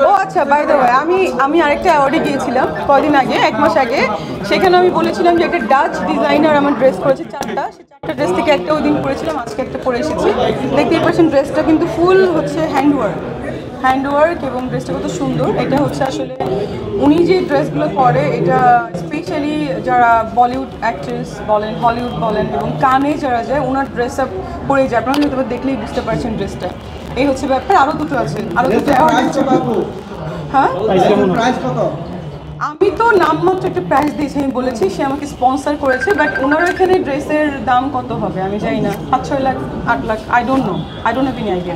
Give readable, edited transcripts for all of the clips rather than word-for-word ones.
ও আচ্ছা, by the way, আমি আরেকটা অ্যাওয়ার্ডে গিয়েছিলাম কদিন আগে, 1 মাস আগে। সেখানে আমি বলেছিলাম যে একটা ডাচ ডিজাইনার আমার ড্রেস করেছে 4টা, সেই 4টা ড্রেস থেকে একটা ওই দিন পরেছিলাম, আজকে একটা পরে এসেছি। দেখতেই পাচ্ছেন ড্রেসটা কিন্তু ফুল হচ্ছে হ্যান্ডওয়ার্ক এবং ড্রেসটা কত সুন্দর। এটা হচ্ছে আসলে উনি যে ড্রেসগুলো করে, এটা স্পেশালি যারা বলিউড অ্যাক্ট্রেস বলেন, হলিউড বলেন এবং কানে যারা যায়, ওনার ড্রেস আপ পরে যায়। আপনারা হয়তো দেখলেই বুঝতে পারছেন ড্রেসটা। এই হচ্ছে ব্যাপার। আরও দুটো আছে, আরও দুটো। হ্যাঁ, আমি তো নামমাত্র একটা প্রাইস দিয়েছি, আমি বলেছি সে আমাকে স্পন্সর করেছে, বাট ওনার এখানে ড্রেসের দাম কত হবে আমি জানি না, 5-6 lakh 8 lakh, I don't have any idea.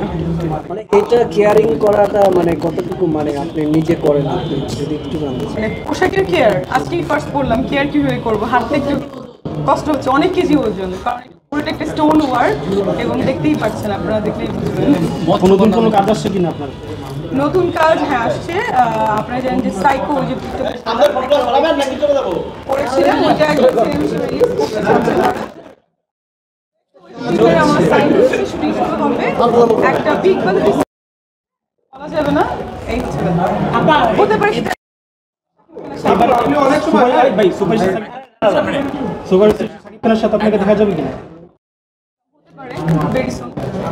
মানে এটা কেয়ারিং করাটা মানে কতটুকু মানে আপনি নিজে করেন, আপনি যদি একটু জানতে চান। মানে পোশাকের কেয়ার আজকেই ফার্স্ট করলাম, কেয়ার কীভাবে করবো, হাতে একটু কষ্ট হচ্ছে, অনেক কেজি ওজন, কারণ পুরোটা একটা স্টোন ওয়ার্ক এবং দেখতেই পাচ্ছেন, আপনারা দেখলেই বুঝবেন। নতুন কোনো কাজ আসছে কিনা আপনার? নতুন কাজ হ্যাঁ আসছে। আপনারা জানেন যে সাইকো যে করেছিলাম, ওইটা একদম সেম রিলিজ করতে চাচ্ছে তারা। আমার সাইকো শুটিং শুরু হবে, একটা বিগ বলা যাবে না, এই হচ্ছে হতে পারে সেটা। ভাই সুপার শাকিব খানের সাথে আপনাকে দেখা যাবে কিনা? ভেরি সুন,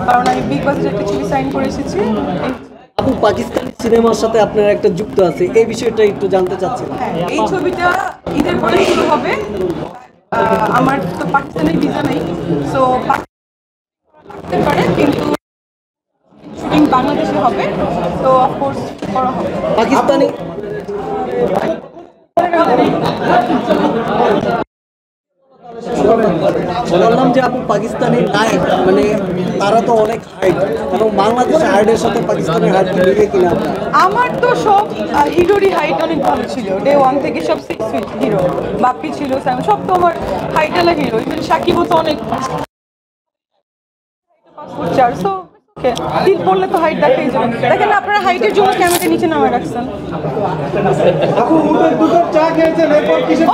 কারণ আমি বিগ বাজেটের একটা ছবি সাইন করে এসেছি। আপু, পাকিস্তানি সিনেমার সাথে আপনার একটা যুক্ত আছে, এই বিষয়টা একটু জানতে চাচ্ছিলাম। হ্যাঁ, এই ছবিটা ঈদের পরে শুরু হবে। আমার তো পাকিস্তানের ভিসা নেই, সো থাকতে পারে, কিন্তু শুটিং বাংলাদেশে হবে, তো অফকোর্স করা হবে। পাকিস্তানি বললাম যে আপু, পাকিস্তানি নায়ক মানে তারা তো অনেক হাইট, এবং বাংলাদেশের হাইটের সাথে পাকিস্তানের হাইট মিলিয়ে কিনা আপনার? আমার তো সব হিরোরই হাইট অনেক ভালো ছিল, ডে 1 থেকে সব 6 ফিট হিরো। বাপ্পি ছিল, সাইমন, সব তো আমার হাইটালা হিরো। ইভেন সাকিবও তো অনেক 5 ফুট 4। সো তিল পড়লে তো হাইট দেখাই যাবে। দেখেন আপনারা হাইটের জন্য ক্যামেরাটা নিচে নামায় রাখছেন।